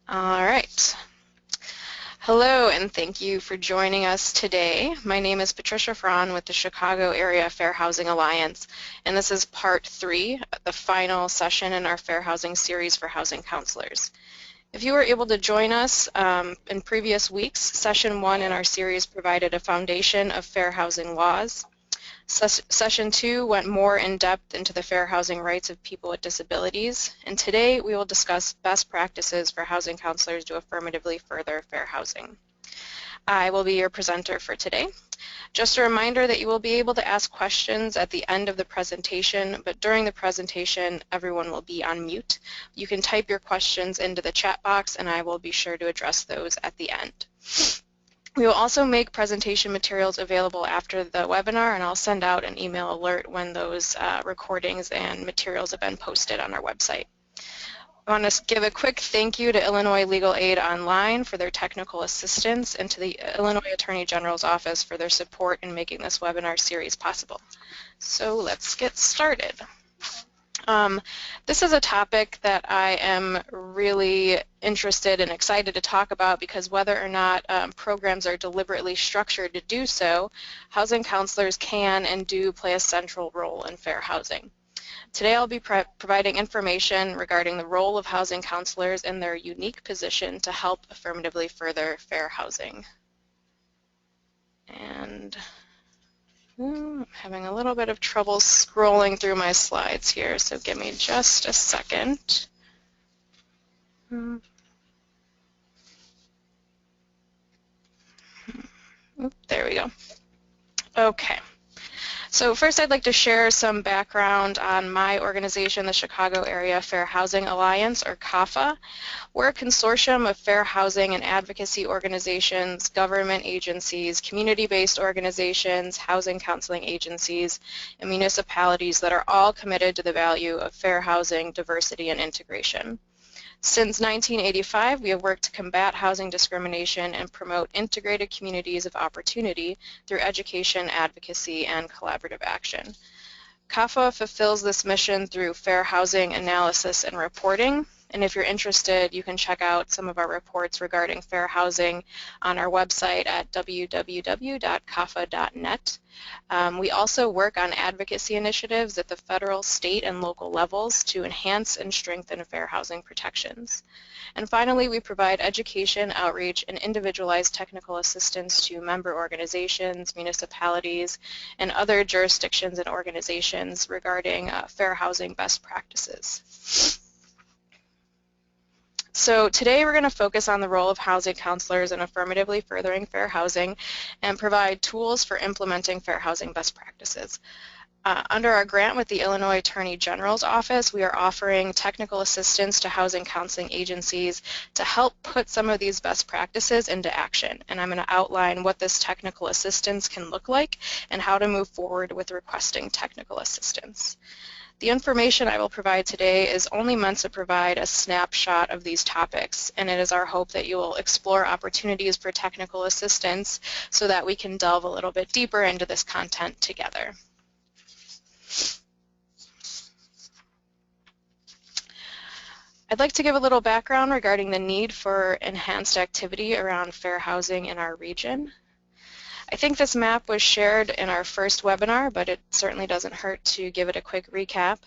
All right. Hello, and thank you for joining us today. My name is Patricia Fraun with the Chicago Area Fair Housing Alliance, and this is part 3, the final session in our Fair Housing series for housing counselors. If you were able to join us in previous weeks, session 1 in our series provided a foundation of fair housing laws. Session 2 went more in depth into the fair housing rights of people with disabilities, and today we will discuss best practices for housing counselors to affirmatively further fair housing. I will be your presenter for today. Just a reminder that you will be able to ask questions at the end of the presentation, but during the presentation everyone will be on mute. You can type your questions into the chat box and I will be sure to address those at the end. We will also make presentation materials available after the webinar, and I'll send out an email alert when those recordings and materials have been posted on our website. I want to give a quick thank you to Illinois Legal Aid Online for their technical assistance and to the Illinois Attorney General's Office for their support in making this webinar series possible. So let's get started. This is a topic that I am really interested and excited to talk about because whether or not programs are deliberately structured to do so, housing counselors can and do play a central role in fair housing. Today I'll be providing information regarding the role of housing counselors and their unique position to help affirmatively further fair housing. And I'm having a little bit of trouble scrolling through my slides here, so give me just a second. There we go. Okay. So first I'd like to share some background on my organization, the Chicago Area Fair Housing Alliance, or CAFHA. We're a consortium of fair housing and advocacy organizations, government agencies, community-based organizations, housing counseling agencies, and municipalities that are all committed to the value of fair housing, diversity, and integration. Since 1985, we have worked to combat housing discrimination and promote integrated communities of opportunity through education, advocacy, and collaborative action. CAFHA fulfills this mission through fair housing analysis and reporting, and if you're interested, you can check out some of our reports regarding fair housing on our website at www.cafha.net. We also work on advocacy initiatives at the federal, state, and local levels to enhance and strengthen fair housing protections. And finally, we provide education, outreach, and individualized technical assistance to member organizations, municipalities, and other jurisdictions and organizations regarding fair housing best practices. So today we're going to focus on the role of housing counselors in affirmatively furthering fair housing and provide tools for implementing fair housing best practices. Under our grant with the Illinois Attorney General's Office, we are offering technical assistance to housing counseling agencies to help put some of these best practices into action. And I'm going to outline what this technical assistance can look like and how to move forward with requesting technical assistance. The information I will provide today is only meant to provide a snapshot of these topics, and it is our hope that you will explore opportunities for technical assistance so that we can delve a little bit deeper into this content together. I'd like to give a little background regarding the need for enhanced activity around fair housing in our region. I think this map was shared in our first webinar, but it certainly doesn't hurt to give it a quick recap.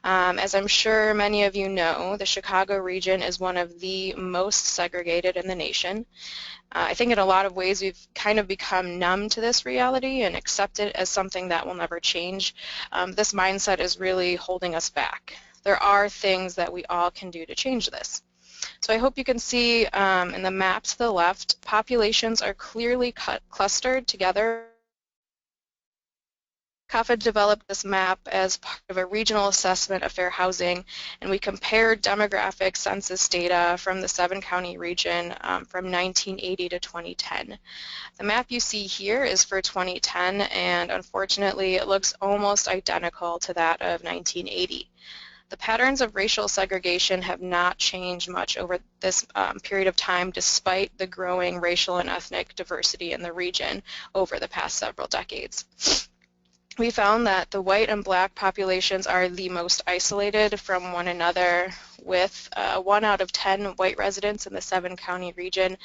As I'm sure many of you know, the Chicago region is one of the most segregated in the nation. I think in a lot of ways we've kind of become numb to this reality and accept it as something that will never change. This mindset is really holding us back. There are things that we all can do to change this. So I hope you can see in the map to the left, populations are clearly clustered together. CAFHA developed this map as part of a regional assessment of fair housing, and we compared demographic census data from the 7-county region from 1980 to 2010. The map you see here is for 2010, and unfortunately it looks almost identical to that of 1980. The patterns of racial segregation have not changed much over this period of time despite the growing racial and ethnic diversity in the region over the past several decades. we found that the white and black populations are the most isolated from one another, with 1 out of 10 white residents in the 7-county region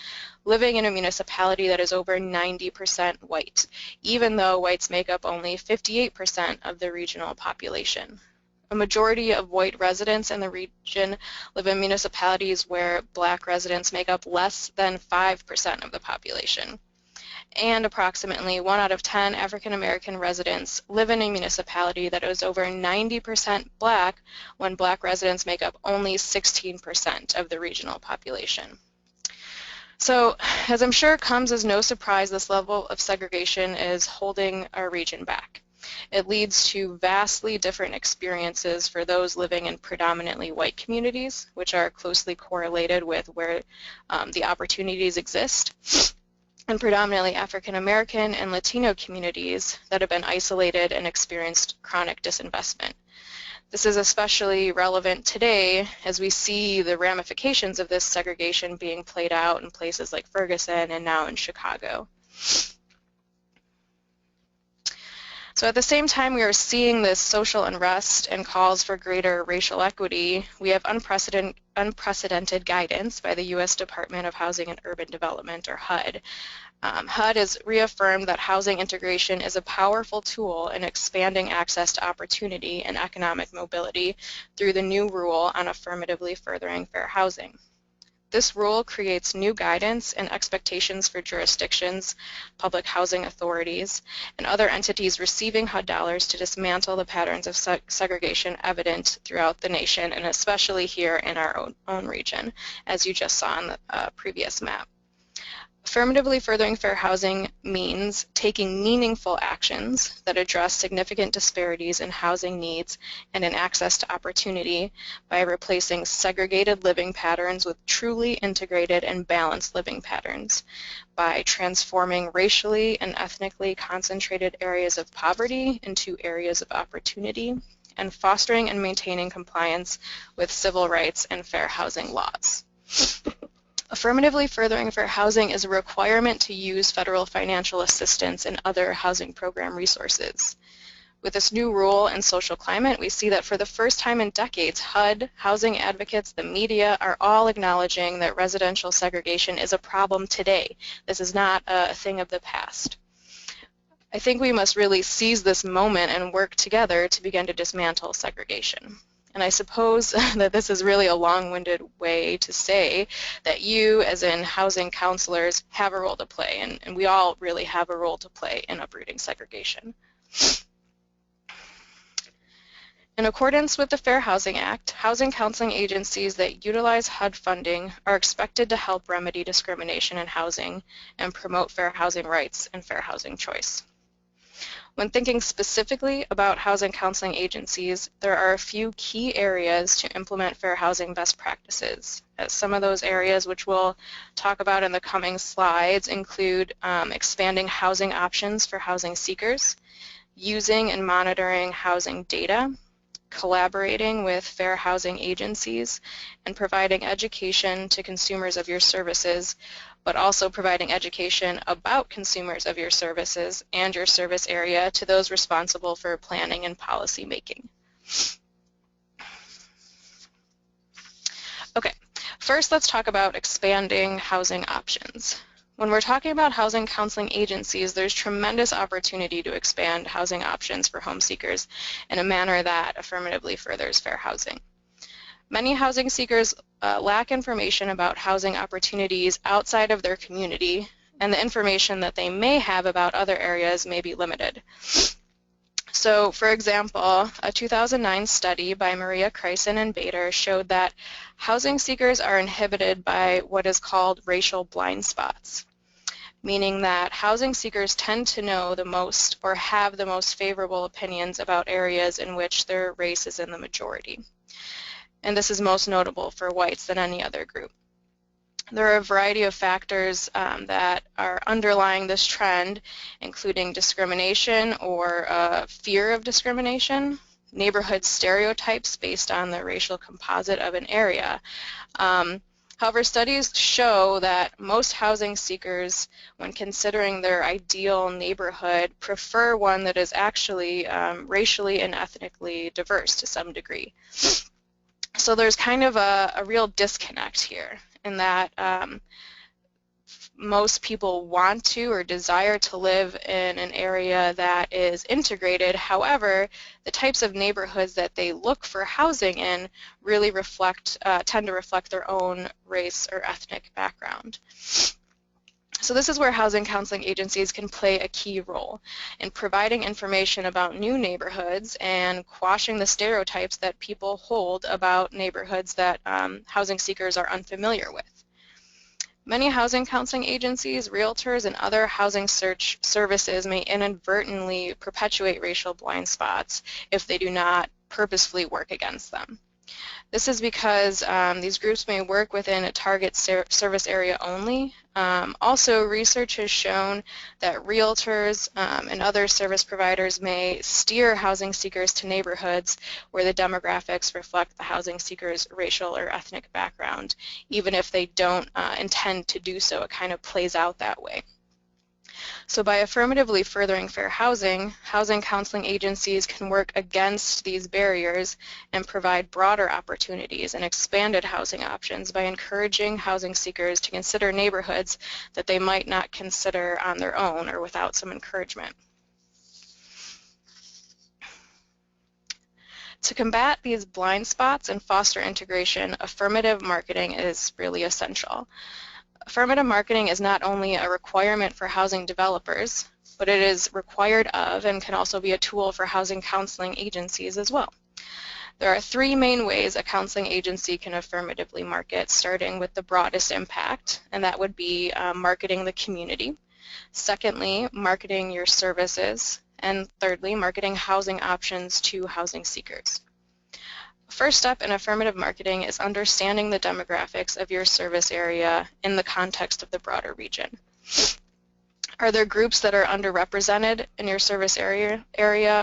living in a municipality that is over 90% white, even though whites make up only 58% of the regional population. A majority of white residents in the region live in municipalities where black residents make up less than 5% of the population. And approximately 1 out of 10 African American residents live in a municipality that is over 90% black, when black residents make up only 16% of the regional population. So, as I'm sure comes as no surprise, this level of segregation is holding our region back. It leads to vastly different experiences for those living in predominantly white communities, which are closely correlated with where the opportunities exist, and predominantly African American and Latino communities that have been isolated and experienced chronic disinvestment. This is especially relevant today as we see the ramifications of this segregation being played out in places like Ferguson and now in Chicago. So at the same time we are seeing this social unrest and calls for greater racial equity, we have unprecedented guidance by the U.S. Department of Housing and Urban Development, or HUD. HUD has reaffirmed that housing integration is a powerful tool in expanding access to opportunity and economic mobility through the new rule on affirmatively furthering fair housing. This rule creates new guidance and expectations for jurisdictions, public housing authorities, and other entities receiving HUD dollars to dismantle the patterns of segregation evident throughout the nation, and especially here in our own region, as you just saw on the previous map. Affirmatively furthering fair housing means taking meaningful actions that address significant disparities in housing needs and in access to opportunity by replacing segregated living patterns with truly integrated and balanced living patterns, by transforming racially and ethnically concentrated areas of poverty into areas of opportunity, and fostering and maintaining compliance with civil rights and fair housing laws. Affirmatively furthering fair housing is a requirement to use federal financial assistance and other housing program resources. With this new rule and social climate, we see that for the first time in decades, HUD, housing advocates, the media are all acknowledging that residential segregation is a problem today. This is not a thing of the past. I think we must really seize this moment and work together to begin to dismantle segregation. And I suppose that this is really a long-winded way to say that you, as in housing counselors, have a role to play, and we all really have a role to play in uprooting segregation. In accordance with the Fair Housing Act, housing counseling agencies that utilize HUD funding are expected to help remedy discrimination in housing and promote fair housing rights and fair housing choice. When thinking specifically about housing counseling agencies, there are a few key areas to implement fair housing best practices. Some of those areas, which we'll talk about in the coming slides, include expanding housing options for housing seekers, using and monitoring housing data, collaborating with fair housing agencies, and providing education to consumers of your services, but also providing education about consumers of your services and your service area to those responsible for planning and policy making. Okay, first let's talk about expanding housing options. When we're talking about housing counseling agencies, there's tremendous opportunity to expand housing options for home seekers in a manner that affirmatively furthers fair housing. Many housing seekers lack information about housing opportunities outside of their community, and the information that they may have about other areas may be limited. So, for example, a 2009 study by Maria Kreisen and Bader showed that housing seekers are inhibited by what is called racial blind spots, meaning that housing seekers tend to know the most or have the most favorable opinions about areas in which their race is in the majority. And this is most notable for whites than any other group. There are a variety of factors that are underlying this trend, including discrimination or fear of discrimination, neighborhood stereotypes based on the racial composite of an area, However, studies show that most housing seekers, when considering their ideal neighborhood, prefer one that is actually racially and ethnically diverse to some degree. So there's kind of a real disconnect here in that most people want to or desire to live in an area that is integrated. However, the types of neighborhoods that they look for housing in really tend to reflect their own race or ethnic background. So this is where housing counseling agencies can play a key role in providing information about new neighborhoods and quashing the stereotypes that people hold about neighborhoods that housing seekers are unfamiliar with. Many housing counseling agencies, realtors, and other housing search services may inadvertently perpetuate racial blind spots if they do not purposefully work against them. This is because these groups may work within a target service area only. Also, research has shown that realtors and other service providers may steer housing seekers to neighborhoods where the demographics reflect the housing seeker's racial or ethnic background. Even if they don't intend to do so, it kind of plays out that way. So by affirmatively furthering fair housing, housing counseling agencies can work against these barriers and provide broader opportunities and expanded housing options by encouraging housing seekers to consider neighborhoods that they might not consider on their own or without some encouragement. To combat these blind spots and foster integration, affirmative marketing is really essential. Affirmative marketing is not only a requirement for housing developers, but it is required of and can also be a tool for housing counseling agencies as well. There are three main ways a counseling agency can affirmatively market, starting with the broadest impact, and that would be marketing the community. Secondly, marketing your services, and thirdly, marketing housing options to housing seekers. First step in affirmative marketing is understanding the demographics of your service area in the context of the broader region. Are there groups that are underrepresented in your service area,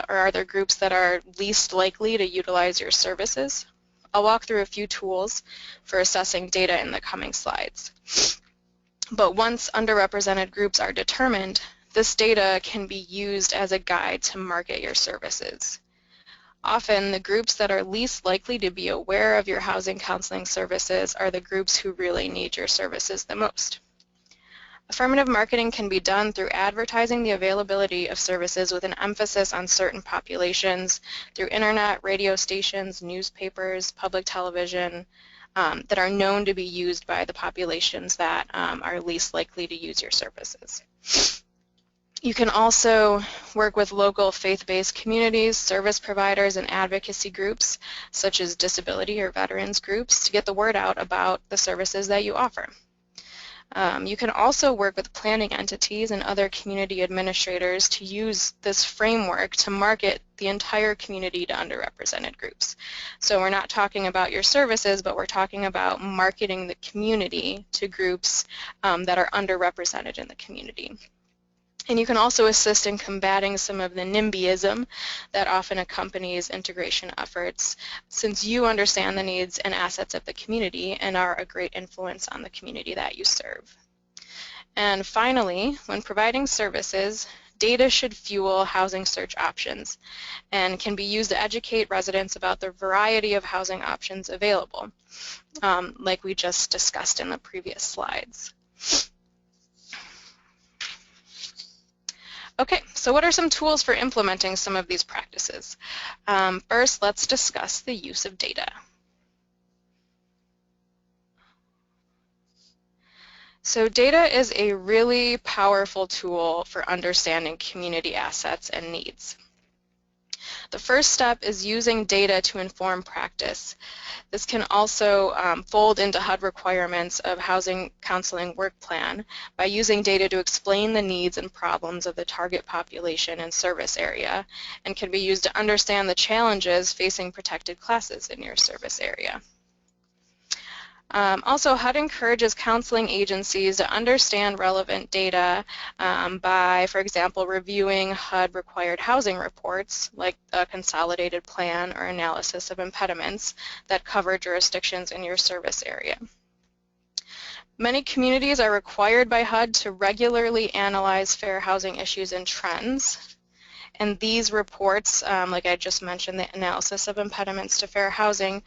or are there groups that are least likely to utilize your services? I'll walk through a few tools for assessing data in the coming slides. But once underrepresented groups are determined, this data can be used as a guide to market your services. Often, the groups that are least likely to be aware of your housing counseling services are the groups who really need your services the most. Affirmative marketing can be done through advertising the availability of services with an emphasis on certain populations, through internet, radio stations, newspapers, public television, that are known to be used by the populations that are least likely to use your services. You can also work with local faith-based communities, service providers, and advocacy groups, such as disability or veterans groups, to get the word out about the services that you offer. You can also work with planning entities and other community administrators to use this framework to market the entire community to underrepresented groups. So we're not talking about your services, but we're talking about marketing the community to groups that are underrepresented in the community. And you can also assist in combating some of the NIMBYism that often accompanies integration efforts, since you understand the needs and assets of the community and are a great influence on the community that you serve. And finally, when providing services, data should fuel housing search options and can be used to educate residents about the variety of housing options available, like we just discussed in the previous slides. Okay, so what are some tools for implementing some of these practices? First, let's discuss the use of data. So data is a really powerful tool for understanding community assets and needs. The first step is using data to inform practice. This can also fold into HUD requirements of housing counseling work plan by using data to explain the needs and problems of the target population and service area, and can be used to understand the challenges facing protected classes in your service area. Also, HUD encourages counseling agencies to understand relevant data by, for example, reviewing HUD-required housing reports, like a consolidated plan or analysis of impediments that cover jurisdictions in your service area. Many communities are required by HUD to regularly analyze fair housing issues and trends. And these reports, like I just mentioned, the analysis of impediments to fair housing,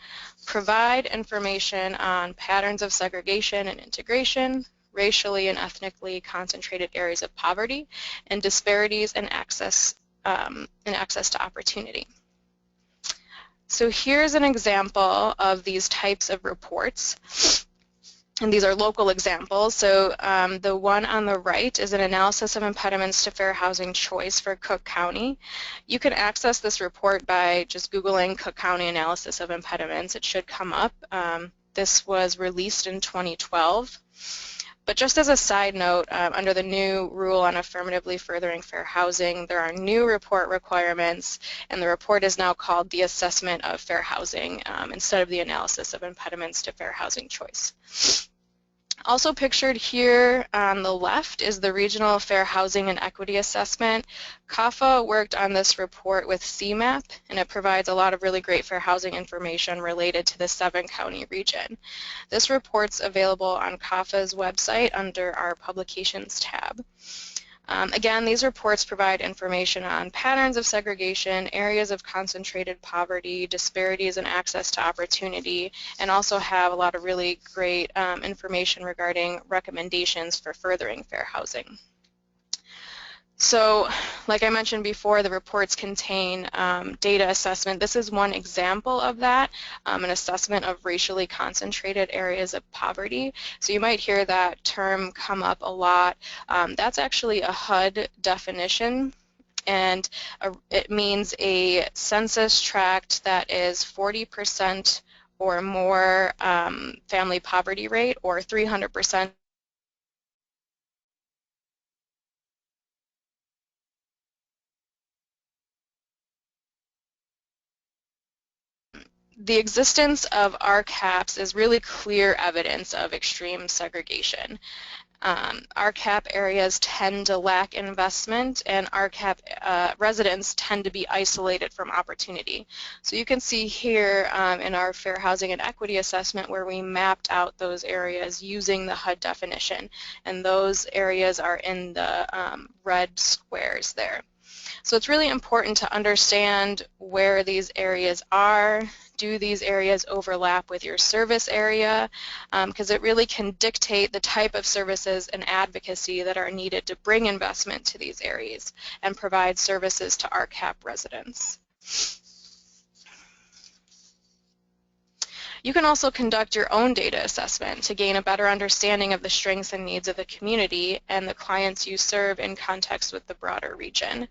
provide information on patterns of segregation and integration, racially and ethnically concentrated areas of poverty, and disparities in access to opportunity. So here's an example of these types of reports. And these are local examples. So the one on the right is an analysis of impediments to fair housing choice for Cook County. You can access this report by just Googling Cook County analysis of impediments. It should come up. This was released in 2012. But just as a side note, under the new rule on affirmatively furthering fair housing, there are new report requirements, and the report is now called the Assessment of Fair Housing instead of the Analysis of Impediments to Fair Housing Choice. Also pictured here on the left is the Regional Fair Housing and Equity Assessment. CAFHA worked on this report with CMAP, and it provides a lot of really great fair housing information related to the 7-county region. This report's available on CAFHA's website under our Publications tab. Again, these reports provide information on patterns of segregation, areas of concentrated poverty, disparities in access to opportunity, and also have a lot of really great information regarding recommendations for furthering fair housing. So, like I mentioned before, the reports contain data assessment. This is one example of that, an assessment of racially concentrated areas of poverty. So you might hear that term come up a lot. That's actually a HUD definition, and it means a census tract that is 40% or more family poverty rate, or 300% the existence of RCAPs is really clear evidence of extreme segregation. RCAP areas tend to lack investment, and RCAP residents tend to be isolated from opportunity. So you can see here in our Fair Housing and Equity Assessment where we mapped out those areas using the HUD definition, and those areas are in the red squares there. So it's really important to understand where these areas are. Do these areas overlap with your service area? Because it really can dictate the type of services and advocacy that are needed to bring investment to these areas and provide services to RCAP residents. You can also conduct your own data assessment to gain a better understanding of the strengths and needs of the community and the clients you serve in context with the broader region.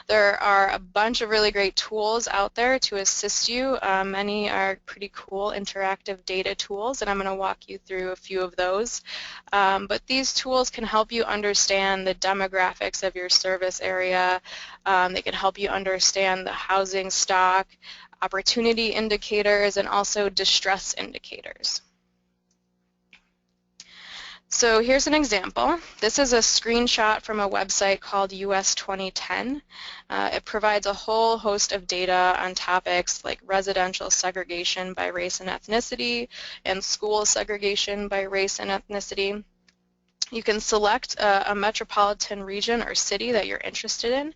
There are a bunch of really great tools out there to assist you. Many are pretty cool interactive data tools, and I'm going to walk you through a few of those. But these tools can help you understand the demographics of your service area. They can help you understand the housing stock, opportunity indicators, and also distress indicators. So here's an example. This is a screenshot from a website called US 2010. It provides a whole host of data on topics like residential segregation by race and ethnicity and school segregation by race and ethnicity. You can select a metropolitan region or city that you're interested in,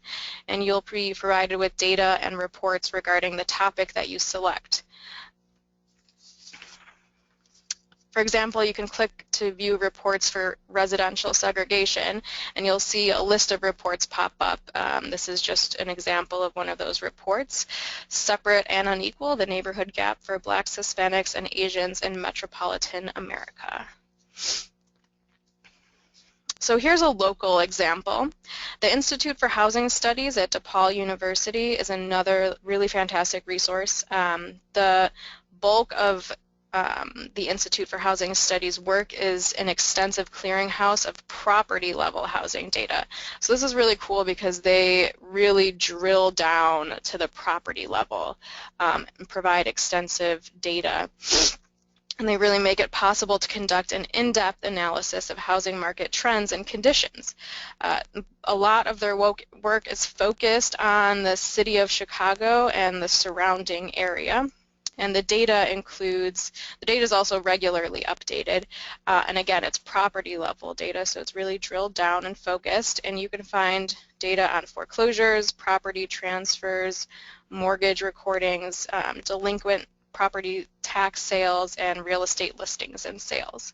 and you'll be provided with data and reports regarding the topic that you select. For example, you can click to view reports for residential segregation, and you'll see a list of reports pop up. This is just an example of one of those reports. Separate and Unequal, the Neighborhood Gap for Blacks, Hispanics, and Asians in Metropolitan America. So here's a local example. The Institute for Housing Studies at DePaul University is another really fantastic resource. The bulk of the Institute for Housing Studies work is an extensive clearinghouse of property level housing data. So this is really cool because they really drill down to the property level and provide extensive data. And they really make it possible to conduct an in-depth analysis of housing market trends and conditions. A lot of their work is focused on the city of Chicago and the surrounding area. And the data is also regularly updated. And again, it's property level data, so it's really drilled down and focused. And you can find data on foreclosures, property transfers, mortgage recordings, delinquent property tax sales, and real estate listings and sales.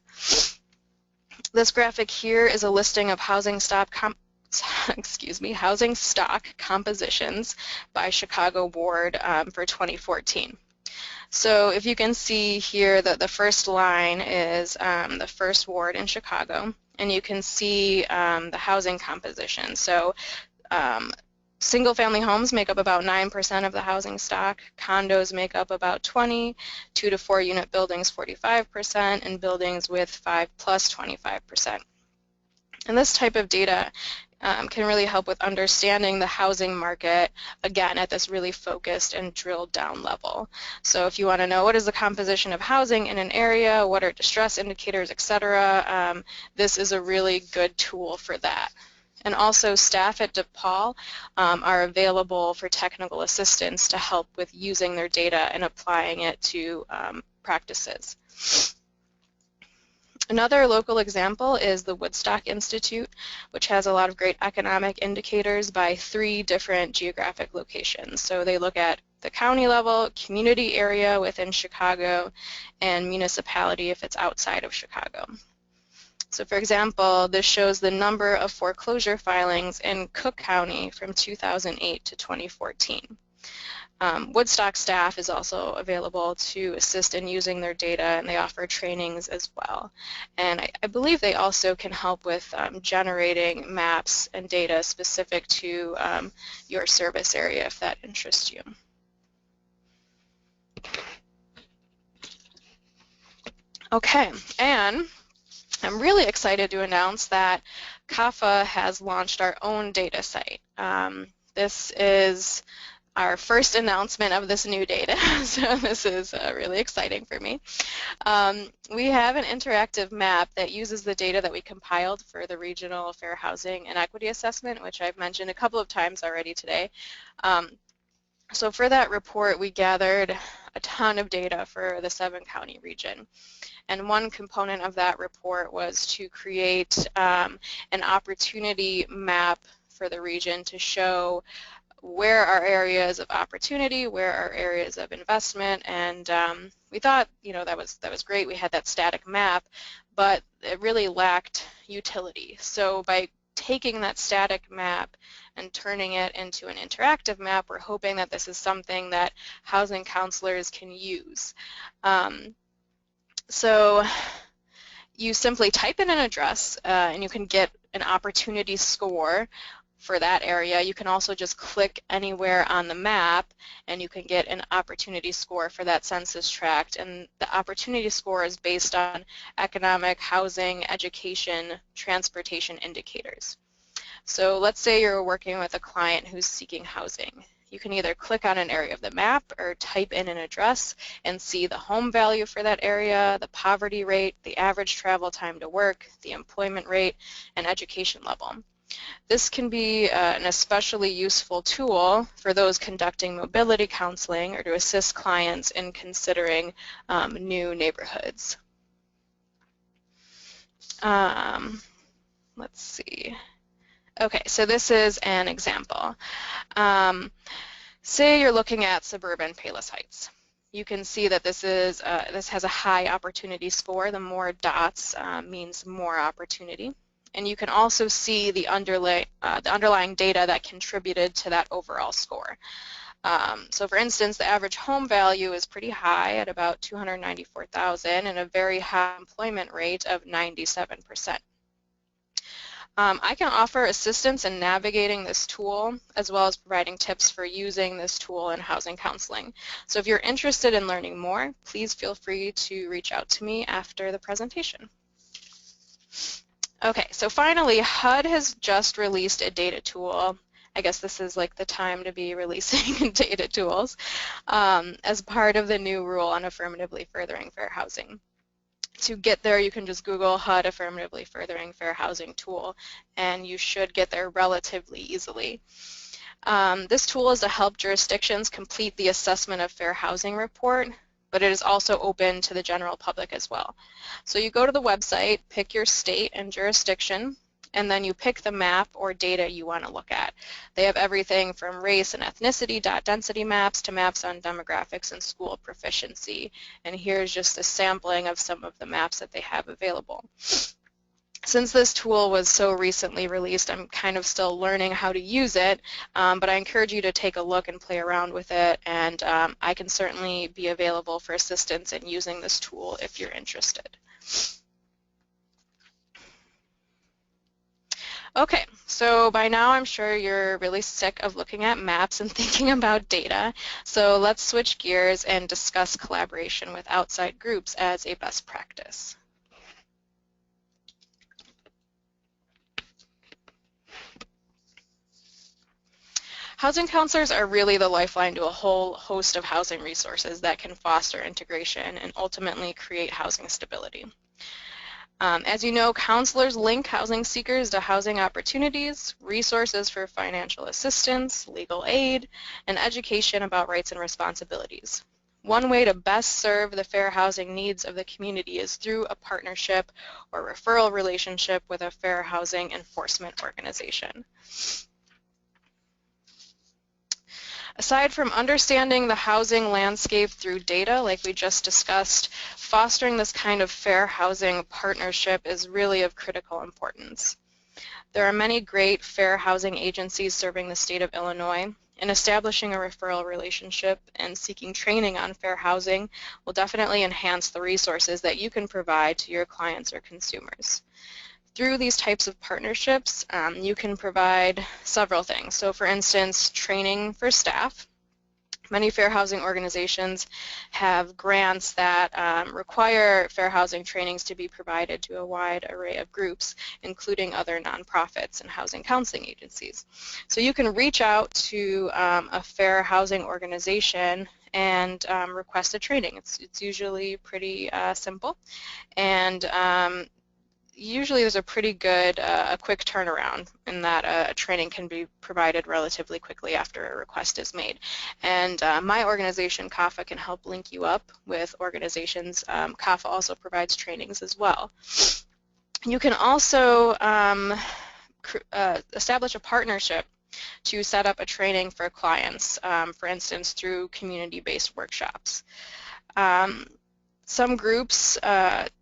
This graphic here is a listing of housing stock compositions by Chicago Ward for 2014. So if you can see here that the first line is the first ward in Chicago, and you can see the housing composition. So single-family homes make up about 9% of the housing stock, condos make up about 20%, 2 to 4 unit buildings 45%, and buildings with 5+ 25%. And this type of data can really help with understanding the housing market, again, at this really focused and drilled down level. So if you want to know what is the composition of housing in an area, what are distress indicators, etc., this is a really good tool for that. And also staff at DePaul are available for technical assistance to help with using their data and applying it to practices. Another local example is the Woodstock Institute, which has a lot of great economic indicators by 3 different geographic locations. So they look at the county level, community area within Chicago, and municipality if it's outside of Chicago. So for example, this shows the number of foreclosure filings in Cook County from 2008 to 2014. Woodstock staff is also available to assist in using their data, and they offer trainings as well. And I believe they also can help with generating maps and data specific to your service area if that interests you. Okay, and I'm really excited to announce that CAFHA has launched our own data site. This is our first announcement of this new data, so this is really exciting for me. We have an interactive map that uses the data that we compiled for the Regional Fair Housing and Equity Assessment, which I've mentioned a couple of times already today. So for that report, we gathered a ton of data for the 7-county region. And one component of that report was to create an opportunity map for the region to show where are areas of opportunity, where are areas of investment, and we thought, that was great. We had that static map, but it really lacked utility. So by taking that static map and turning it into an interactive map, we're hoping that this is something that housing counselors can use. So you simply type in an address and you can get an opportunity score for that area. You can also just click anywhere on the map and you can get an opportunity score for that census tract, and the opportunity score is based on economic, housing, education, transportation indicators. So let's say you're working with a client who's seeking housing. You can either click on an area of the map or type in an address and see the home value for that area, the poverty rate, the average travel time to work, the employment rate, and education level. This can be an especially useful tool for those conducting mobility counseling or to assist clients in considering new neighborhoods. Let's see. Okay, so this is an example. Say you're looking at suburban Palos Heights. You can see that this has a high opportunity score. The more dots means more opportunity. And you can also see the underlying data that contributed to that overall score. So for instance, the average home value is pretty high at about $294,000 and a very high employment rate of 97%. I can offer assistance in navigating this tool as well as providing tips for using this tool in housing counseling. So if you're interested in learning more, please feel free to reach out to me after the presentation. Okay, so finally, HUD has just released a data tool. I guess this is like the time to be releasing data tools as part of the new rule on affirmatively furthering fair housing. To get there, you can just Google HUD Affirmatively Furthering Fair Housing tool, and you should get there relatively easily. This tool is to help jurisdictions complete the Assessment of Fair Housing report. but it is also open to the general public as well. So you go to the website, pick your state and jurisdiction, and then you pick the map or data you want to look at. They have everything from race and ethnicity density maps to maps on demographics and school proficiency. And here's just a sampling of some of the maps that they have available. Since this tool was so recently released, I'm kind of still learning how to use it, but I encourage you to take a look and play around with it, and I can certainly be available for assistance in using this tool if you're interested. Okay, so by now I'm sure you're really sick of looking at maps and thinking about data, so let's switch gears and discuss collaboration with outside groups as a best practice. Housing counselors are really the lifeline to a whole host of housing resources that can foster integration and ultimately create housing stability. As you know, counselors link housing seekers to housing opportunities, resources for financial assistance, legal aid, and education about rights and responsibilities. One way to best serve the fair housing needs of the community is through a partnership or referral relationship with a fair housing enforcement organization. Aside from understanding the housing landscape through data, like we just discussed, fostering this kind of fair housing partnership is really of critical importance. There are many great fair housing agencies serving the state of Illinois, and establishing a referral relationship and seeking training on fair housing will definitely enhance the resources that you can provide to your clients or consumers. Through these types of partnerships, you can provide several things. So for instance, training for staff. Many fair housing organizations have grants that require fair housing trainings to be provided to a wide array of groups, including other nonprofits and housing counseling agencies. So you can reach out to a fair housing organization and request a training. It's usually pretty simple, and usually there's a pretty good, a quick turnaround in that a training can be provided relatively quickly after a request is made. And my organization, CAFHA, can help link you up with organizations. CAFHA also provides trainings as well. You can also establish a partnership to set up a training for clients, for instance, through community-based workshops. Some groups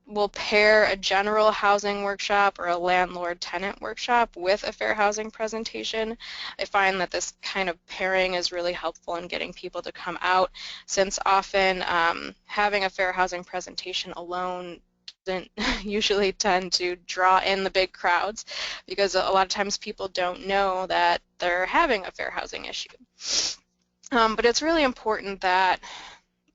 will pair a general housing workshop or a landlord-tenant workshop with a fair housing presentation. I find that this kind of pairing is really helpful in getting people to come out, since often having a fair housing presentation alone doesn't usually tend to draw in the big crowds, because a lot of times people don't know that they're having a fair housing issue. But it's really important that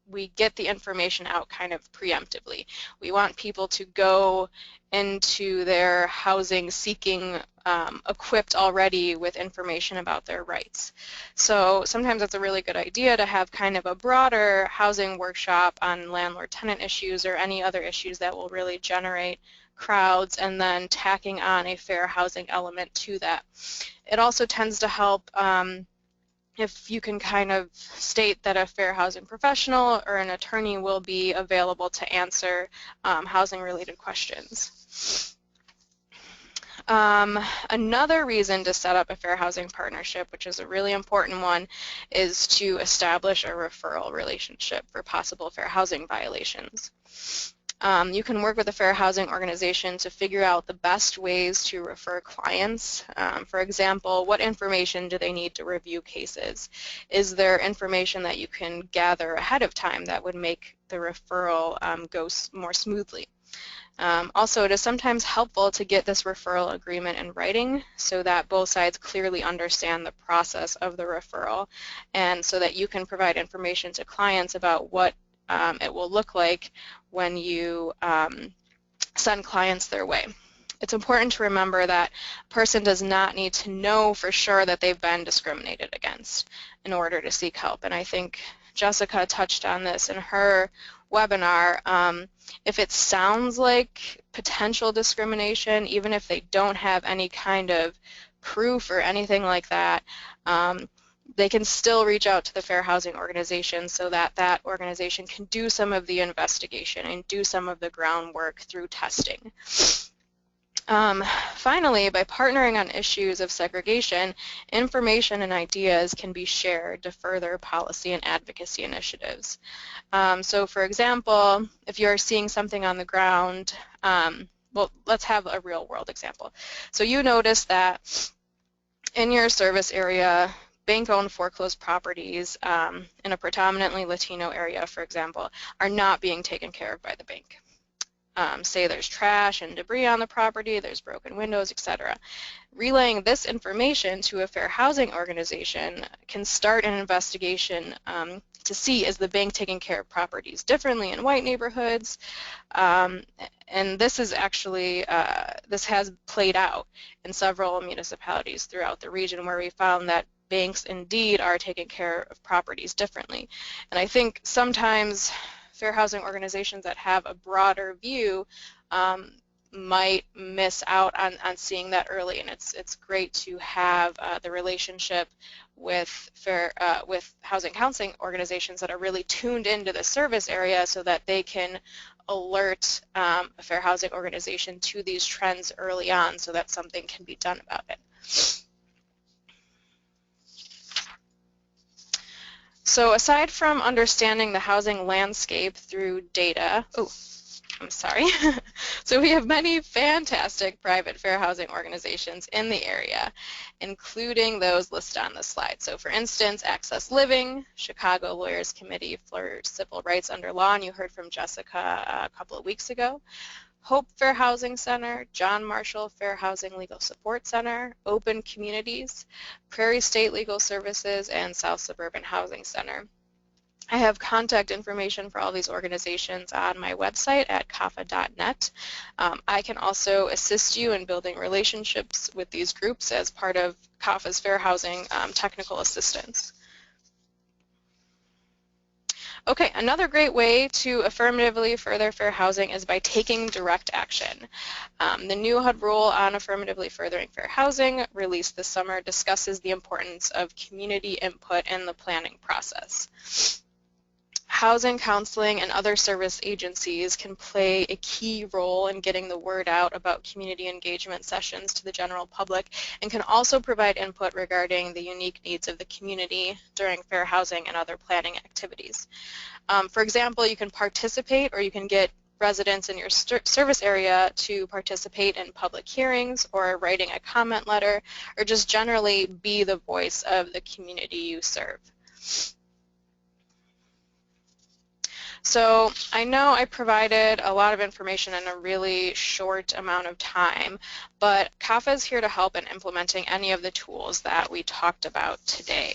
we get the information out kind of preemptively. We want people to go into their housing seeking equipped already with information about their rights. So sometimes it's a really good idea to have kind of a broader housing workshop on landlord-tenant issues or any other issues that will really generate crowds, and then tacking on a fair housing element to that. It also tends to help if you can kind of state that a fair housing professional or an attorney will be available to answer housing-related questions. Another reason to set up a fair housing partnership, which is a really important one, is to establish a referral relationship for possible fair housing violations. You can work with a fair housing organization to figure out the best ways to refer clients. For example, what information do they need to review cases? Is there information that you can gather ahead of time that would make the referral go more smoothly? Also, it is sometimes helpful to get this referral agreement in writing so that both sides clearly understand the process of the referral, and so that you can provide information to clients about what it will look like when you send clients their way. It's important to remember that a person does not need to know for sure that they've been discriminated against in order to seek help. And I think Jessica touched on this in her webinar. If it sounds like potential discrimination, even if they don't have any kind of proof or anything like that, they can still reach out to the fair housing organization so that that organization can do some of the investigation and do some of the groundwork through testing. Finally, by partnering on issues of segregation, information and ideas can be shared to further policy and advocacy initiatives. So for example, if you're seeing something on the ground, well, let's have a real world example. So you notice that in your service area, bank-owned foreclosed properties in a predominantly Latino area, for example, are not being taken care of by the bank. Say there's trash and debris on the property, there's broken windows, etc. Relaying this information to a fair housing organization can start an investigation to see, is the bank taking care of properties differently in white neighborhoods? And this is actually, this has played out in several municipalities throughout the region where we found that banks indeed are taking care of properties differently. And I think sometimes fair housing organizations that have a broader view might miss out on seeing that early, and it's great to have the relationship with housing counseling organizations that are really tuned into the service area so that they can alert a fair housing organization to these trends early on so that something can be done about it. So aside from understanding the housing landscape through data, so we have many fantastic private fair housing organizations in the area, including those listed on this slide. So for instance, Access Living, Chicago Lawyers Committee for Civil Rights Under Law, and you heard from Jessica a couple of weeks ago. Hope Fair Housing Center, John Marshall Fair Housing Legal Support Center, Open Communities, Prairie State Legal Services, and South Suburban Housing Center. I have contact information for all these organizations on my website at CAFHA.net. I can also assist you in building relationships with these groups as part of CAFHA's Fair Housing technical assistance. Okay, another great way to affirmatively further fair housing is by taking direct action. The new HUD rule on affirmatively furthering fair housing, released this summer, discusses the importance of community input in the planning process. Housing, counseling, and other service agencies can play a key role in getting the word out about community engagement sessions to the general public, and can also provide input regarding the unique needs of the community during fair housing and other planning activities. For example, you can participate, or you can get residents in your service area to participate in public hearings or writing a comment letter, or just generally be the voice of the community you serve. So I know I provided a lot of information in a really short amount of time, but CAFHA is here to help in implementing any of the tools that we talked about today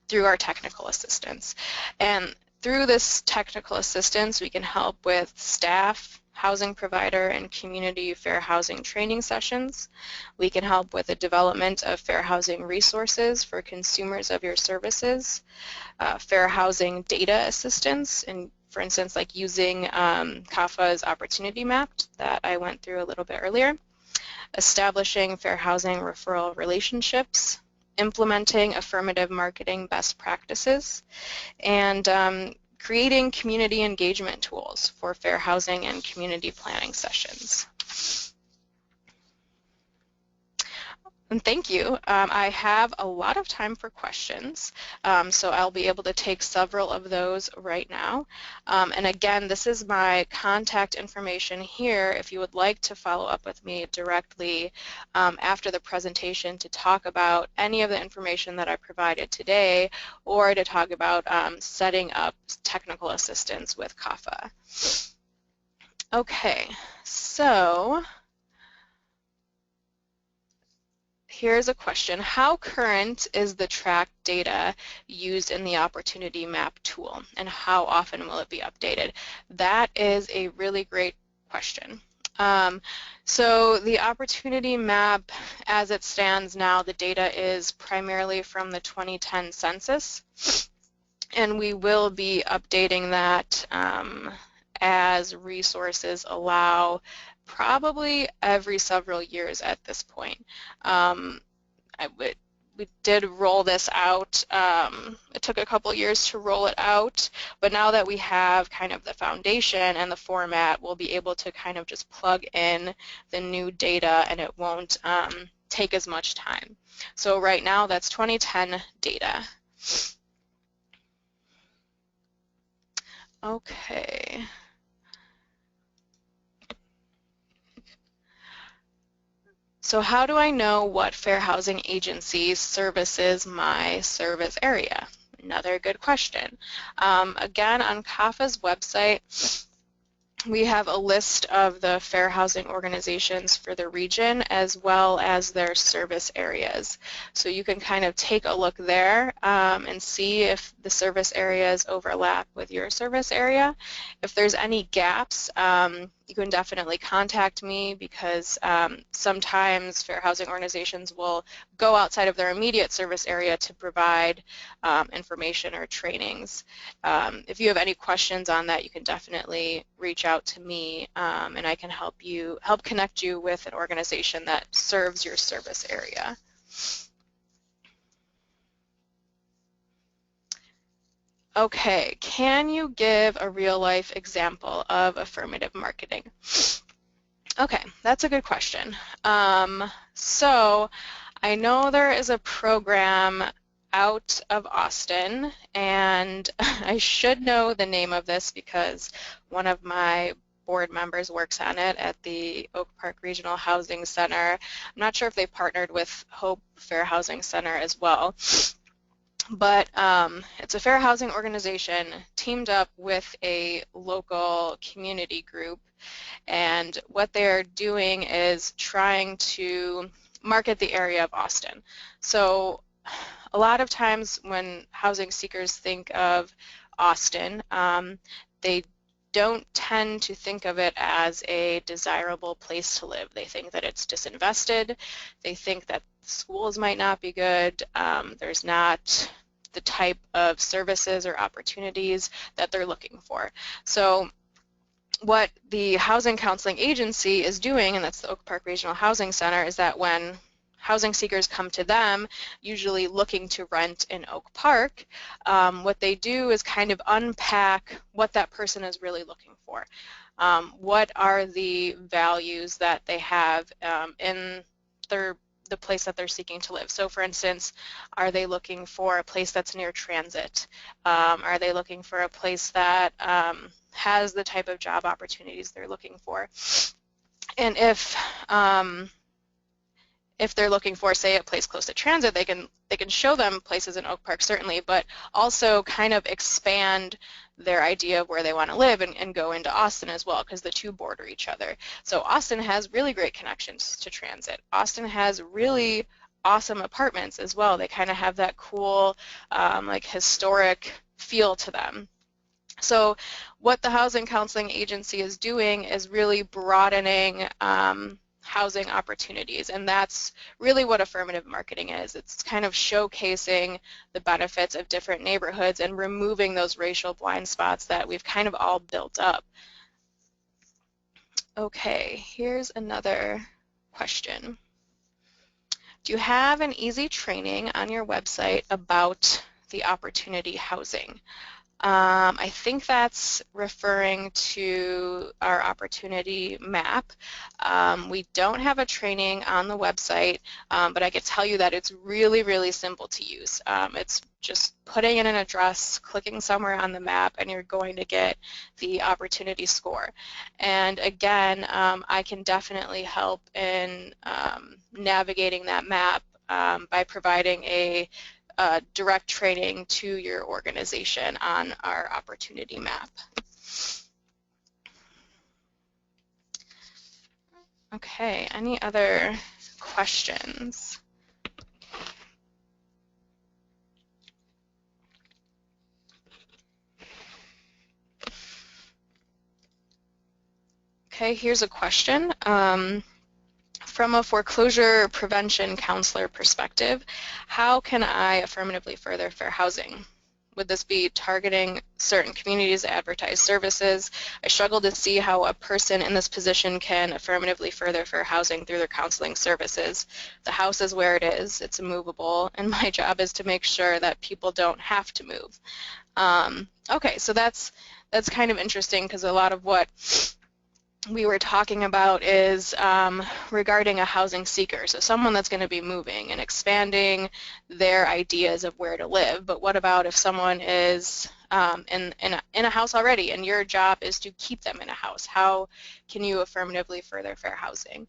through our technical assistance. And through this technical assistance, we can help with staff, housing provider, and community fair housing training sessions. We can help with the development of fair housing resources for consumers of your services, fair housing data assistance, and for instance, like using CAFHA's opportunity map that I went through a little bit earlier, establishing fair housing referral relationships, implementing affirmative marketing best practices, and creating community engagement tools for fair housing and community planning sessions. And thank you. I have a lot of time for questions, so I'll be able to take several of those right now. And again, this is my contact information here if you would like to follow up with me directly after the presentation to talk about any of the information that I provided today, or to talk about setting up technical assistance with CAFHA. Okay, so here's a question. How current is the track data used in the Opportunity Map tool, and how often will it be updated? That is a really great question. So the Opportunity Map, as it stands now, the data is primarily from the 2010 census, and we will be updating that as resources allow, probably every several years at this point. we did roll this out. It took a couple years to roll it out, but now that we have kind of the foundation and the format, we'll be able to kind of just plug in the new data and it won't take as much time. So right now that's 2010 data. Okay. So how do I know what fair housing agency services my service area? Another good question. Again, on CAFHA's website, we have a list of the fair housing organizations for the region as well as their service areas. So you can kind of take a look there and see if the service areas overlap with your service area. If there's any gaps, you can definitely contact me because sometimes fair housing organizations will go outside of their immediate service area to provide information or trainings. If you have any questions on that, you can definitely reach out to me and I can help connect you with an organization that serves your service area. Okay, can you give a real-life example of affirmative marketing? Okay, that's a good question. So I know there is a program out of Austin, and I should know the name of this because one of my board members works on it at the Oak Park Regional Housing Center. I'm not sure if they partnered with Hope Fair Housing Center as well. But it's a fair housing organization teamed up with a local community group, and what they're doing is trying to market the area of Austin. So a lot of times when housing seekers think of Austin, they don't tend to think of it as a desirable place to live. They think that it's disinvested. They think that schools might not be good. There's not the type of services or opportunities that they're looking for. So what the housing counseling agency is doing, and that's the Oak Park Regional Housing Center, is that when housing seekers come to them, usually looking to rent in Oak Park, what they do is kind of unpack what that person is really looking for. What are the values that they have in the place that they're seeking to live? So for instance, are they looking for a place that's near transit? Are they looking for a place that has the type of job opportunities they're looking for? And if they're looking for, say, a place close to transit, they can show them places in Oak Park, certainly, but also kind of expand their idea of where they want to live and go into Austin as well, because the two border each other. So Austin has really great connections to transit. Austin has really awesome apartments as well. They kind of have that cool, like historic feel to them. So what the housing counseling agency is doing is really broadening housing opportunities, and that's really what affirmative marketing is. It's kind of showcasing the benefits of different neighborhoods and removing those racial blind spots that we've kind of all built up. Okay, here's another question. Do you have an easy training on your website about the opportunity housing? I think that's referring to our opportunity map. We don't have a training on the website, but I can tell you that it's really, really simple to use. It's just putting in an address, clicking somewhere on the map, and you're going to get the opportunity score. And again, I can definitely help in navigating that map by providing a direct training to your organization on our opportunity map. Okay, any other questions? Okay, here's a question. From a foreclosure prevention counselor perspective, how can I affirmatively further fair housing? Would this be targeting certain communities to advertise services? I struggle to see how a person in this position can affirmatively further fair housing through their counseling services. The house is where it is, it's immovable, and my job is to make sure that people don't have to move. Okay, so that's kind of interesting, because a lot of what we were talking about is regarding a housing seeker, so someone that's going to be moving and expanding their ideas of where to live. But what about if someone is in a house already, and your job is to keep them in a house? How can you affirmatively further fair housing?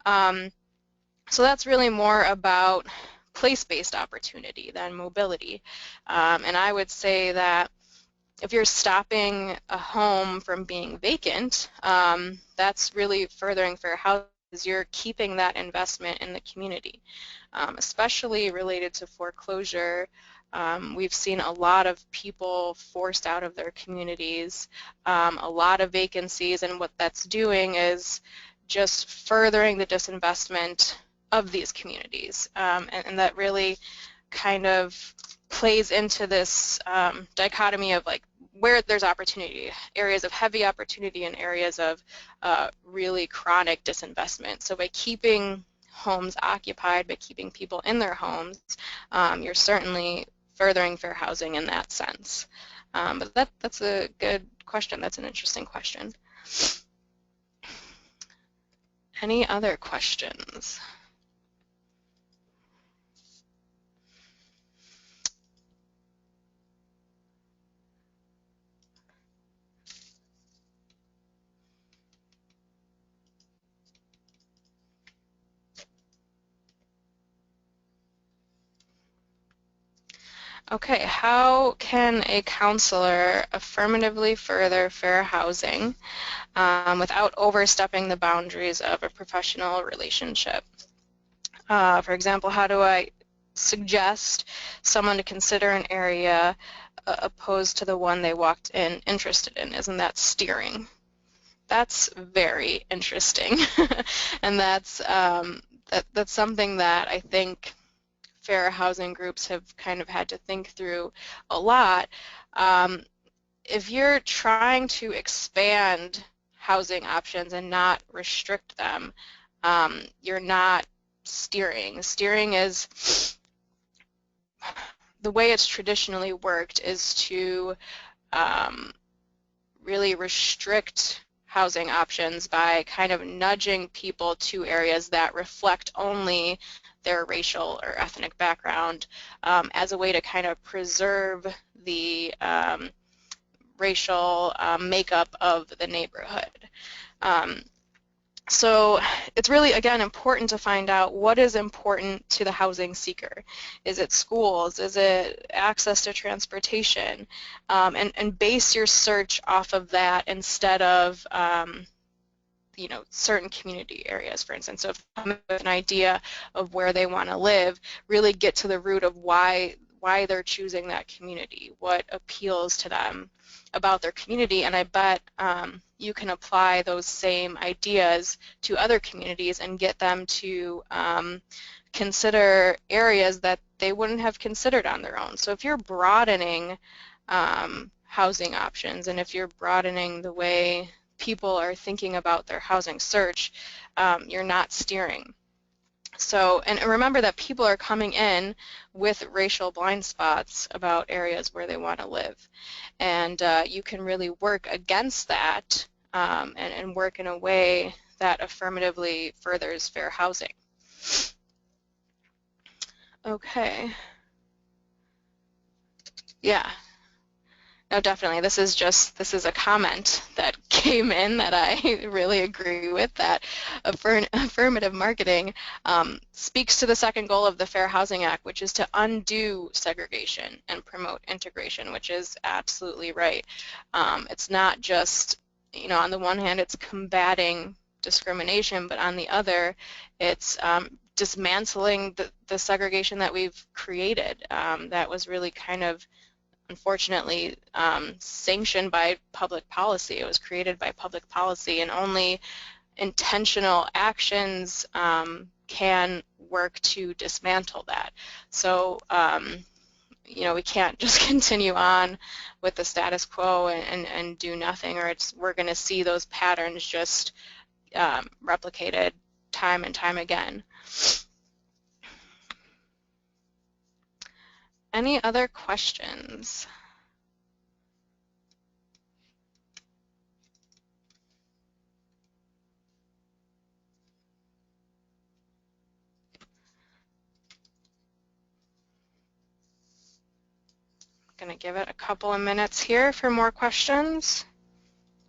So that's really more about place-based opportunity than mobility. And I would say that if you're stopping a home from being vacant, that's really furthering fair housing, because you're keeping that investment in the community, especially related to foreclosure. We've seen a lot of people forced out of their communities, a lot of vacancies, and what that's doing is just furthering the disinvestment of these communities, and that really kind of plays into this dichotomy of like where there's opportunity, areas of heavy opportunity and areas of really chronic disinvestment. So by keeping homes occupied, by keeping people in their homes, you're certainly furthering fair housing in that sense. But that's a good question. That's an interesting question. Any other questions? Okay, how can a counselor affirmatively further fair housing without overstepping the boundaries of a professional relationship? For example, how do I suggest someone to consider an area opposed to the one they walked in interested in? Isn't that steering? That's very interesting. And that's something that I think fair housing groups have kind of had to think through a lot. If you're trying to expand housing options and not restrict them, you're not steering. Steering is, the way it's traditionally worked is to really restrict housing options by kind of nudging people to areas that reflect only their racial or ethnic background, as a way to kind of preserve the racial makeup of the neighborhood. So it's really, again, important to find out what is important to the housing seeker. Is it schools? Is it access to transportation? And base your search off of that instead of certain community areas, for instance. So if you come up with an idea of where they want to live, really get to the root of why they're choosing that community, what appeals to them about their community, and I bet you can apply those same ideas to other communities and get them to consider areas that they wouldn't have considered on their own. So if you're broadening housing options, and if you're broadening the way people are thinking about their housing search, you're not steering. So, and remember that people are coming in with racial blind spots about areas where they want to live. And you can really work against that and work in a way that affirmatively furthers fair housing. Okay. Yeah. No, definitely. This is a comment that came in that I really agree with, that affirmative marketing speaks to the second goal of the Fair Housing Act, which is to undo segregation and promote integration, which is absolutely right. It's not just, on the one hand, it's combating discrimination, but on the other, it's dismantling the segregation that we've created that was really kind of, unfortunately, sanctioned by public policy. It was created by public policy, and only intentional actions can work to dismantle that. So we can't just continue on with the status quo and do nothing, or we're going to see those patterns just replicated time and time again. Any other questions? Going to give it a couple of minutes here for more questions.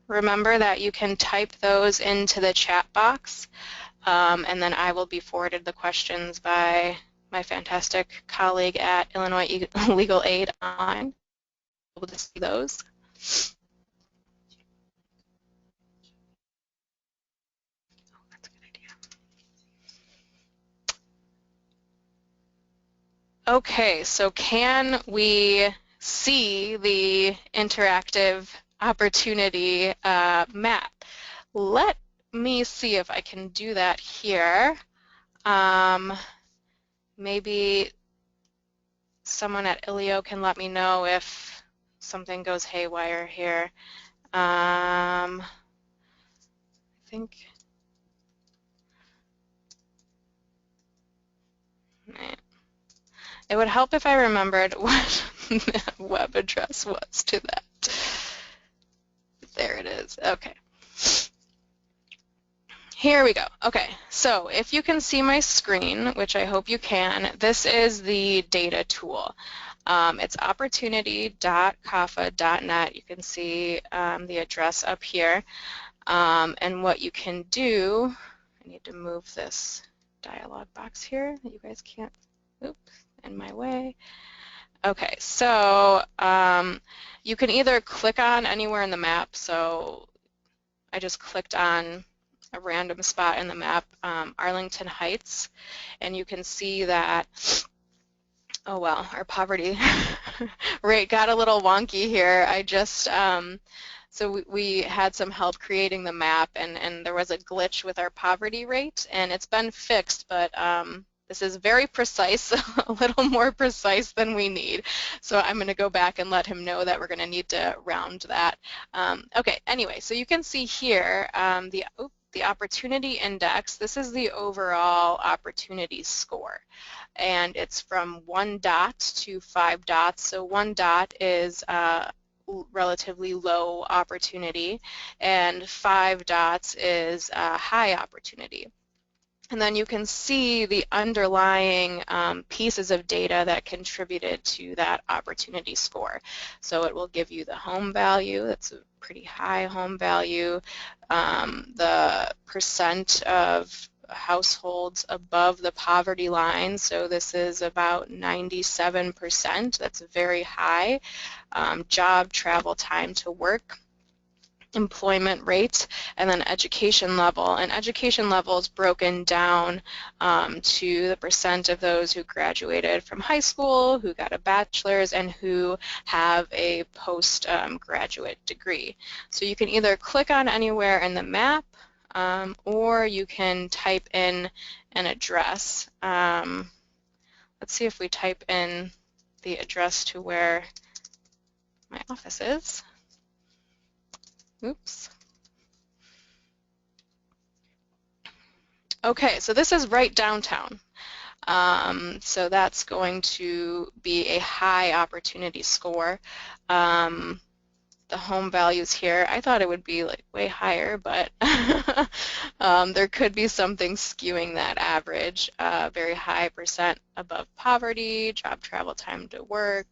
Remember that you can type those into the chat box, and then I will be forwarded the questions by my fantastic colleague at Illinois Legal Aid Online. Able to see those. Oh, that's a good idea. Okay, so can we see the interactive opportunity map? Let me see if I can do that here. Maybe someone at ILIO can let me know if something goes haywire here. I think. It would help if I remembered what the web address was to that. There it is. Okay. Here we go. Okay, so if you can see my screen, which I hope you can, this is the data tool. It's opportunity.cafha.net. You can see the address up here. And what you can do, I need to move this dialog box here that you guys can't, oops, in my way. Okay, so you can either click on anywhere in the map. So I just clicked on a random spot in the map, Arlington Heights, and you can see that, oh well, our poverty rate got a little wonky here. I just, so we had some help creating the map, and there was a glitch with our poverty rate, and it's been fixed, but this is very precise, a little more precise than we need. So I'm going to go back and let him know that we're going to need to round that. Okay, anyway, so you can see here the opportunity index. This is the overall opportunity score, and it's from 1 dot to 5 dots. So 1 dot is relatively low opportunity, and 5 dots is high opportunity. And then you can see the underlying pieces of data that contributed to that opportunity score. So it will give you the home value, that's a pretty high home value, the percent of households above the poverty line, so this is about 97%, that's very high, job, travel, time to work, employment rate, and then education level. And education level is broken down to the percent of those who graduated from high school, who got a bachelor's, and who have a postgraduate degree. So you can either click on anywhere in the map, or you can type in an address. Let's see if we type in the address to where my office is. Oops. Okay, so this is right downtown. So that's going to be a high opportunity score. The home values here, I thought it would be like way higher, but there could be something skewing that average. Very high percent above poverty, job, travel, time to work.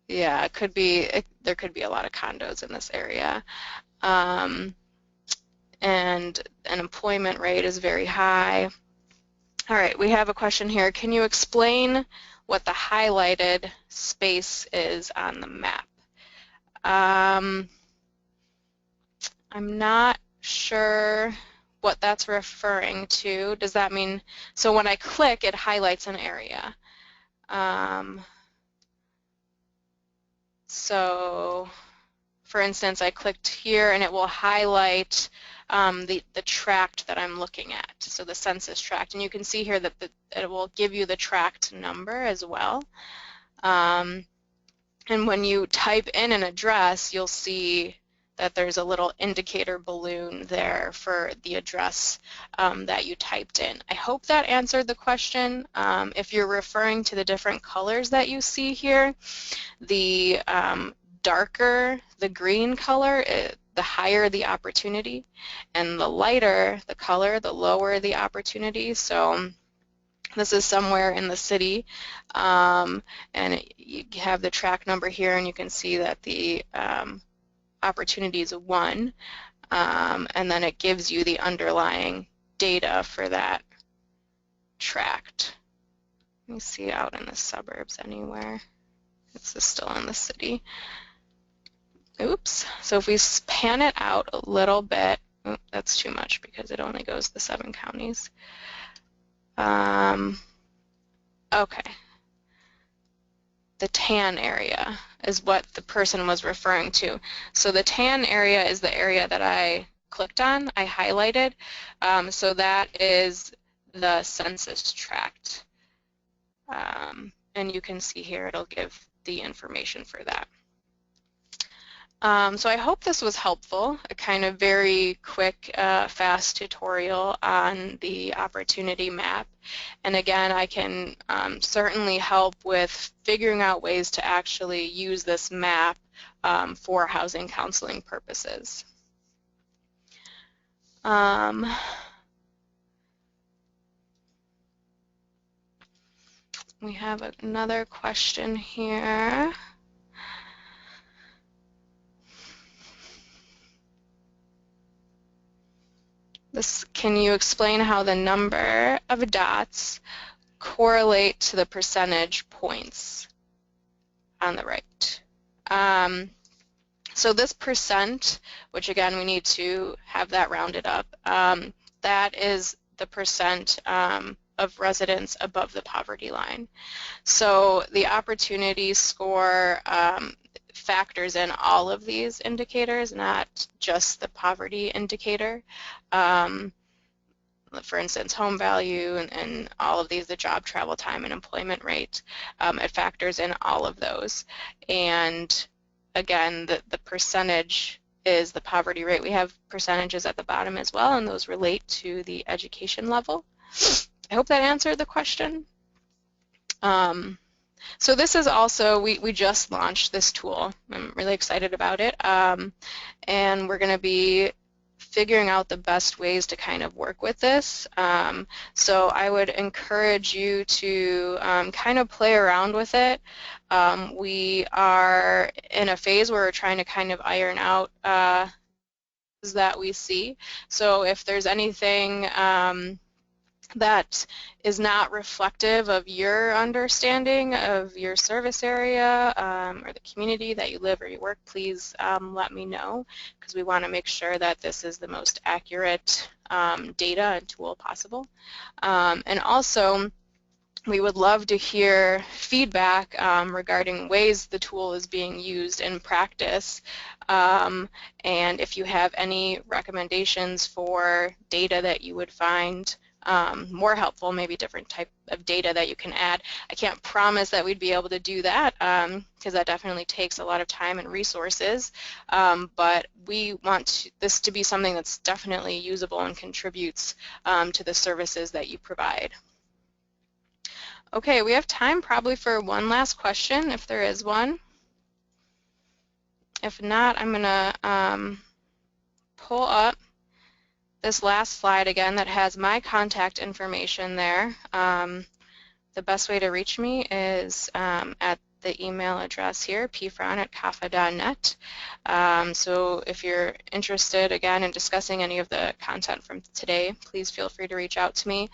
Yeah, it could be, there could be a lot of condos in this area. And an employment rate is very high. All right, we have a question here. Can you explain what the highlighted space is on the map? I'm not sure what that's referring to. Does that mean, so when I click, it highlights an area. So, for instance, I clicked here and it will highlight the tract that I'm looking at, so the census tract. And you can see here that it will give you the tract number as well. And when you type in an address, you'll see that there's a little indicator balloon there for the address that you typed in. I hope that answered the question. If you're referring to the different colors that you see here, the darker the green color, the higher the opportunity, and the lighter the color, the lower the opportunity. So this is somewhere in the city, and you have the track number here, and you can see that the opportunity is 1, and then it gives you the underlying data for that tract. Let me see out in the suburbs anywhere. This is still in the city. Oops. So if we pan it out a little bit, that's too much because it only goes the 7 counties. Okay. The tan area is what the person was referring to. So the tan area is the area that I clicked on, I highlighted. So that is the census tract. And you can see here it'll give the information for that. So I hope this was helpful, a kind of very quick, fast tutorial on the opportunity map. And again, I can certainly help with figuring out ways to actually use this map for housing counseling purposes. We have another question here. Can you explain how the number of dots correlate to the percentage points on the right? So this percent, which again we need to have that rounded up, that is the percent of residents above the poverty line. So the opportunity score factors in all of these indicators, not just the poverty indicator. For instance, home value and all of these, the job travel time and employment rate, it factors in all of those. And again, the percentage is the poverty rate. We have percentages at the bottom as well, and those relate to the education level. I hope that answered the question. So this is also, we just launched this tool. I'm really excited about it. And we're going to be figuring out the best ways to kind of work with this. So I would encourage you to kind of play around with it. We are in a phase where we're trying to kind of iron out that we see. So if there's anything that is not reflective of your understanding of your service area or the community that you live or you work, please let me know, because we want to make sure that this is the most accurate data and tool possible. And also, we would love to hear feedback regarding ways the tool is being used in practice, and if you have any recommendations for data that you would find more helpful, maybe different type of data that you can add. I can't promise that we'd be able to do that because that definitely takes a lot of time and resources, but we want this to be something that's definitely usable and contributes to the services that you provide. Okay, we have time probably for one last question, if there is one. If not, I'm going to pull up this last slide again that has my contact information there. The best way to reach me is at the email address here, pfron@cafha.net. So if you're interested, again, in discussing any of the content from today, please feel free to reach out to me.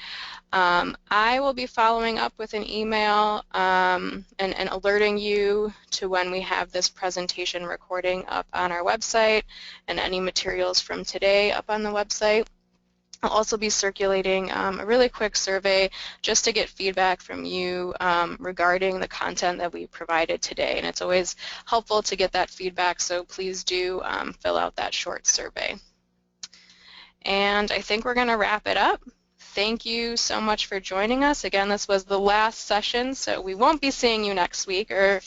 I will be following up with an email and alerting you to when we have this presentation recording up on our website and any materials from today up on the website. I'll also be circulating a really quick survey just to get feedback from you regarding the content that we provided today. And it's always helpful to get that feedback, so please do fill out that short survey. And I think we're going to wrap it up. thank you so much for joining us. Again, this was the last session, so we won't be seeing you next week or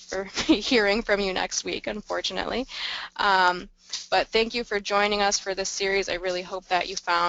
hearing from you next week, unfortunately. But thank you for joining us for this series. I really hope that you found